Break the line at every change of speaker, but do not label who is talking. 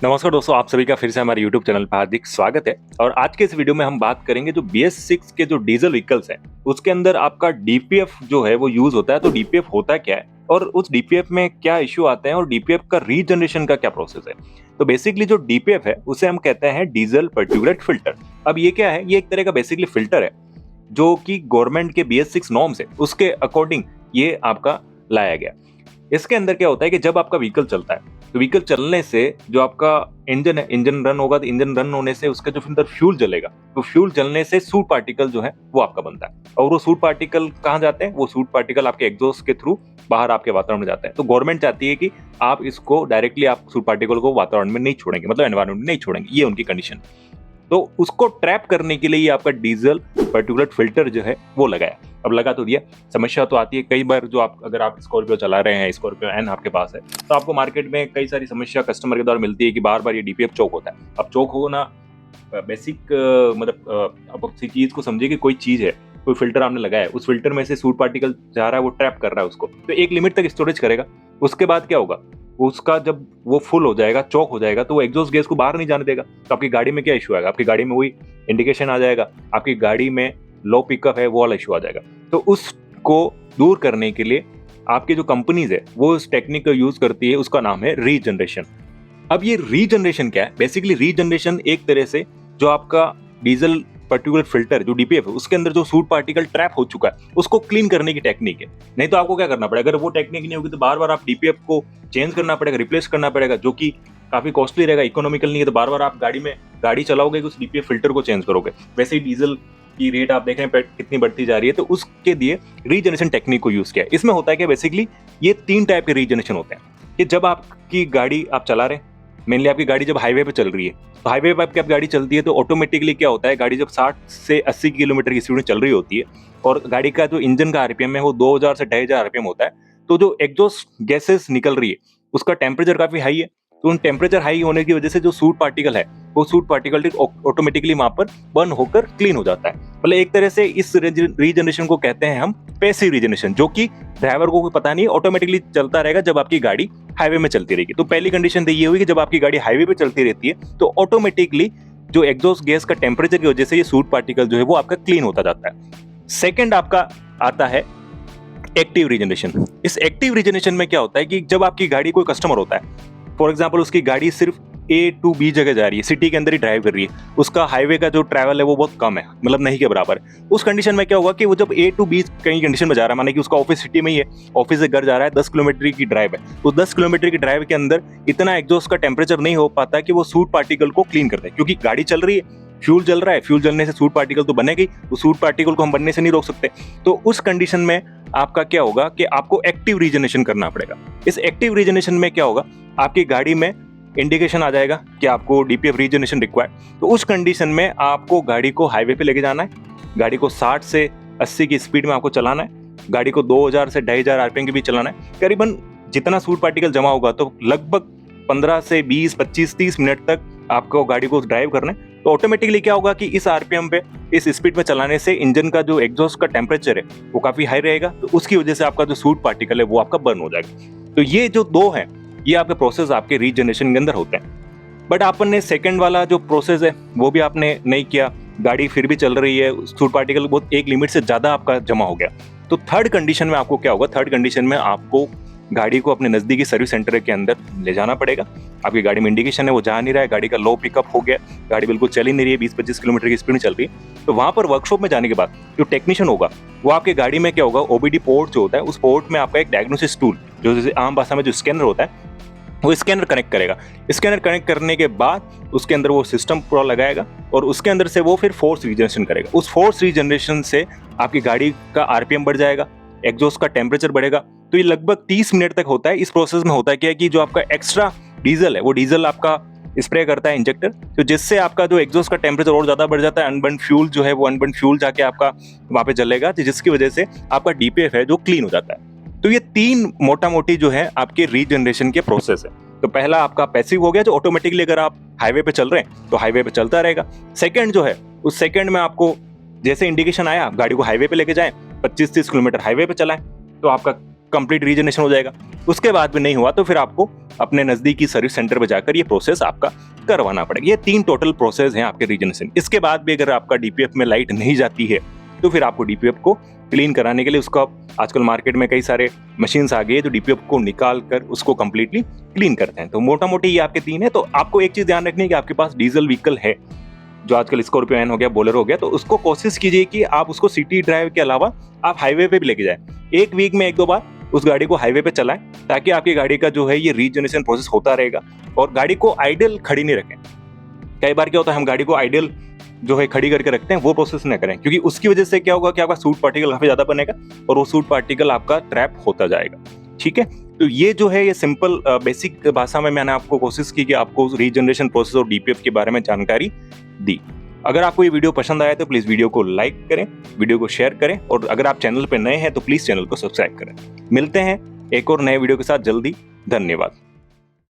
नमस्कार दोस्तों, आप सभी का फिर से हमारे YouTube चैनल पर हार्दिक स्वागत है। और आज के इस वीडियो में हम बात करेंगे जो BS6 के जो डीजल व्हीकल्स हैं उसके अंदर आपका DPF जो है वो यूज होता है। तो DPF होता क्या है और उस DPF में क्या इश्यू आते हैं और DPF का रीजनरेशन का क्या प्रोसेस है। तो बेसिकली जो DPF है उसे हम कहते हैं डीजल पर्टिकुलेट फिल्टर। अब ये क्या है, ये एक तरह का बेसिकली फिल्टर है जो कि गवर्नमेंट के BS6 नॉर्म्स है उसके अकॉर्डिंग ये आपका लाया गया। इसके अंदर क्या होता है कि जब आपका व्हीकल चलता है तो व्हीकल चलने से जो आपका इंजन है, इंजन रन होगा तो इंजन रन होने से उसका जो अंदर फ्यूल जलेगा तो फ्यूल जलने से सूट पार्टिकल जो है वो आपका बनता है। और वो सूट पार्टिकल कहाँ जाते हैं, वो सूट पार्टिकल आपके एग्जॉस्ट के थ्रू बाहर आपके वातावरण में जाते हैं। तो गवर्नमेंट चाहती है कि आप इसको डायरेक्टली आप सूट पार्टिकल को वातावरण में नहीं छोड़ेंगे, मतलब एनवायरमेंट में नहीं छोड़ेंगे, ये उनकी कंडीशन। तो उसको ट्रैप करने के लिए ये आपका डीजल पर्टिकुलेट फिल्टर जो है वो लगाया। अब लगा तो दिया, समस्या तो आती है कई बार। जो आप अगर आप स्कॉर्पियो चला रहे हैं, स्कॉर्पियो एन आपके पास है, तो आपको मार्केट में कई सारी समस्या कस्टमर के द्वारा मिलती है कि बार बार ये DPF चौक होता है। अब चौक होना बेसिक मतलब आप उसी चीज को समझिए कि कोई चीज है, कोई फिल्टर आपने लगाया है, उस फिल्टर में से सूट पार्टिकल जा रहा है, वो ट्रैप कर रहा है उसको, तो एक लिमिट तक स्टोरेज करेगा। उसके बाद क्या होगा, उसका जब वो फुल हो जाएगा, चौक हो जाएगा, तो वो एग्जॉस्ट गैस को बाहर नहीं जाने देगा। तो आपकी गाड़ी में क्या इशू आएगा, आपकी गाड़ी में वही इंडिकेशन आ जाएगा, आपकी गाड़ी में लो पिकअप है वो वाला इशू आ जाएगा। तो उसको दूर करने के लिए आपकी जो कंपनीज है वो इस टेक्निक का यूज करती है, उसका नाम है रीजनरेशन। अब ये रीजनरेशन क्या है, बेसिकली रीजनरेशन एक तरह से जो आपका डीजल पर्टिकुलर फिल्टर जो DPF है उसके अंदर जो सूट पार्टिकल ट्रैप हो चुका है उसको क्लीन करने की टेक्निक है। नहीं तो आपको क्या करना पड़ेगा, अगर वो टेक्निक नहीं होगी तो बार बार आप DPF को चेंज करना पड़ेगा, रिप्लेस करना पड़ेगा, जो कि काफी कॉस्टली रहेगा, इकोनॉमिकल नहीं है। तो बार बार आप गाड़ी चलाओगे उस DPF फिल्टर को चेंज करोगे। वैसे ही डीजल की रेट आप देख रहे हैं कितनी बढ़ती जा रही है, तो उसके लिए रीजनरेशन टेक्निक को यूज किया है। इसमें होता है कि बेसिकली ये 3 टाइप के रीजनरेशन होते हैं कि जब आपकी गाड़ी आप चला रहे हैं, मेनली आपकी गाड़ी जब हाईवे पे चल रही है, तो हाईवे पे आपकी गाड़ी चलती है तो ऑटोमेटिकली क्या होता है, गाड़ी जब 60 से 80 किलोमीटर की स्पीड में चल रही होती है और गाड़ी का जो इंजन का RPM है वो 2000 से 2500 RPM होता है, तो जो एग्जॉस्ट गैसेस निकल रही है उसका टेम्परेचर काफी हाई है। तो उन टेम्परेचर हाई होने की वजह से जो सूट पार्टिकल है वो सूट पार्टिकल ऑटोमेटिकली वहां पर बर्न होकर क्लीन हो जाता है। मतलब एक तरह से इस रीजनरेशन को कहते हैं हम पैसिव रीजनरेशन, जो कि ड्राइवर को कोई पता नहीं, ऑटोमेटिकली चलता रहेगा जब आपकी गाड़ी हाईवे में चलती रहेगी। तो पहली कंडीशन तो ये हुई कि जब आपकी गाड़ी हाईवे पे चलती रहती है तो ऑटोमेटिकली जो एग्जॉस्ट गैस का टेम्परेचर की वजह से ये सूट पार्टिकल जो है वो आपका क्लीन होता जाता है। सेकंड आपका आता है एक्टिव रीजनरेशन। इस एक्टिव रीजनरेशन में क्या होता है कि जब आपकी गाड़ी कोई कस्टमर होता है, फॉर एग्जाम्पल उसकी गाड़ी सिर्फ A to B जगह जा रही है, सिटी के अंदर ही ड्राइव कर रही है, उसका हाईवे का जो ट्रैवल है वो बहुत कम है, मतलब नहीं के बराबर है। उस कंडीशन में क्या होगा कि वो जब A to B कहीं कंडीशन में जा रहा है, माने कि उसका ऑफिस सिटी में ही है, ऑफिस से घर जा रहा है, 10 किलोमीटर की ड्राइव है, उस 10 किलोमीटर की ड्राइव के अंदर इतना एग्जॉस्ट का टेम्परेचर नहीं हो पाता कि वो सूट पार्टिकल को क्लीन कर दे, क्योंकि गाड़ी चल रही है, फ्यूल जल रहा है, फ्यूल जलने से सूट पार्टिकल तो बनेगी, तो सूट पार्टिकल को हम बनने से नहीं रोक सकते। तो उस कंडीशन में आपका क्या होगा कि आपको एक्टिव रीजनरेशन करना पड़ेगा। इस एक्टिव रीजनरेशन में क्या होगा, आपकी गाड़ी में इंडिकेशन आ जाएगा कि आपको DPF रीजनरेशन रिक्वायर्ड। तो उस कंडीशन में आपको गाड़ी को हाईवे पे लेके जाना है, गाड़ी को 60 से 80 की स्पीड में आपको चलाना है, गाड़ी को 2000 से 2500 RPM के बीच चलाना है। करीबन जितना सूट पार्टिकल जमा होगा तो लगभग 15 से 20, 25, 30 मिनट तक आपको गाड़ी को ड्राइव करना है। तो ऑटोमेटिकली क्या होगा कि इस RPM पे, इस स्पीड में चलाने से इंजन का जो एग्जॉस्ट का टेम्परेचर है वो काफी हाई रहेगा, तो उसकी वजह से आपका जो सूट पार्टिकल है वो आपका बर्न हो जाएगा। तो ये जो दो हैं, ये आपके प्रोसेस आपके रीजनरेशन के अंदर होते हैं। बट आपने सेकंड वाला जो प्रोसेस है वो भी आपने नहीं किया, गाड़ी फिर भी चल रही है, सूट पार्टिकल बहुत एक लिमिट से ज्यादा आपका जमा हो गया, तो थर्ड कंडीशन में आपको क्या होगा, थर्ड कंडीशन में आपको गाड़ी को अपने नजदीकी सर्विस सेंटर के अंदर ले जाना पड़ेगा। आपकी गाड़ी में इंडिकेशन है वो जा नहीं रहा है, गाड़ी का लो पिकअप हो गया, गाड़ी बिल्कुल चल ही नहीं रही है, 20-25 किलोमीटर की स्पीड में चल रही है, तो वहां पर वर्कशॉप में जाने के बाद जो टेक्नीशियन होगा वो आपके गाड़ी में क्या होगा, OBD पोर्ट जो होता है उस पोर्ट में आपका एक डायग्नोसिस टूल, जो जैसे आम भाषा में जो स्कैनर होता है, वो स्कैनर कनेक्ट करेगा। स्कैनर कनेक्ट करने के बाद उसके अंदर वो सिस्टम पूरा लगाएगा और उसके अंदर से वो फिर फोर्स रीजनरेशन करेगा। उस फोर्स रीजनरेशन से आपकी गाड़ी का RPM बढ़ जाएगा, एग्जॉस्ट का टेम्परेचर बढ़ेगा। तो ये लगभग 30 मिनट तक होता है। इस प्रोसेस में होता है क्या है कि जो आपका एक्स्ट्रा डीजल है वो डीजल आपका स्प्रे करता है इंजेक्टर, तो जिससे आपका जो एग्जॉस्ट का टेम्परेचर और ज्यादा बढ़ जाता है। अनबर्न फ्यूल जो है वो अनबर्न फ्यूल जाके आपका वहां पे जलेगा, जिसकी वजह से आपका DPF है जो क्लीन हो जाता है। तो ये 3 मोटा मोटी जो है आपके रीजनरेशन के प्रोसेस है। तो पहला आपका पैसिव हो गया, जो ऑटोमेटिकली अगर आप हाईवे पे चल रहे हैं तो हाईवे पे चलता रहेगा। सेकंड जो है, उस सेकंड में आपको जैसे इंडिकेशन आया, गाड़ी को हाईवे पे लेके जाएं, 25-30 किलोमीटर हाईवे पे चलाएं, तो आपका कंप्लीट रीजनरेशन हो जाएगा। उसके बाद भी नहीं हुआ तो फिर आपको अपने नजदीकी सर्विस सेंटर पर जाकर ये प्रोसेस आपका करवाना पड़ेगा। ये 3 टोटल प्रोसेस हैं आपके रीजनरेशन। इसके बाद भी अगर आपका डीपीएफ में लाइट नहीं जाती है तो फिर आपको डीपीएफ को क्लीन कराने के लिए उसका आजकल मार्केट में कई सारे मशीन्स आ गए हैं जो डीपीएफ को निकाल कर उसको कंप्लीटली क्लीन करते हैं। तो मोटा मोटी ये आपके 3 है। तो आपको एक चीज ध्यान रखनी है कि आपके पास डीजल व्हीकल है, जो आजकल स्कॉर्पियो एन हो गया, बोलेरो हो गया, तो उसको कोशिश कीजिए कि आप उसको सिटी ड्राइव के अलावा आप हाईवे पे भी लेके जाए। एक वीक में 1-2 बार उस गाड़ी को हाईवे पे चलाएं, ताकि आपकी गाड़ी का जो है ये रीजनरेशन प्रोसेस होता रहेगा। और गाड़ी को आइडल खड़ी नहीं रखें। कई बार क्या होता है, हम गाड़ी को आइडल जो है खड़ी करके रखते हैं, वो प्रोसेस न करें, क्योंकि उसकी वजह से क्या होगा कि आपका सूट पार्टिकल काफी ज्यादा बनेगा और वो सूट पार्टिकल आपका ट्रैप होता जाएगा। ठीक है, तो ये जो है ये सिंपल बेसिक भाषा में मैंने आपको कोशिश की कि आपको रीजनरेशन प्रोसेस और डीपीएफ के बारे में जानकारी दी। अगर आपको ये वीडियो पसंद आया तो प्लीज वीडियो को लाइक करें, वीडियो को शेयर करें, और अगर आप चैनल पे नए हैं तो प्लीज चैनल को सब्सक्राइब करें। मिलते हैं एक और नए वीडियो के साथ जल्दी। धन्यवाद।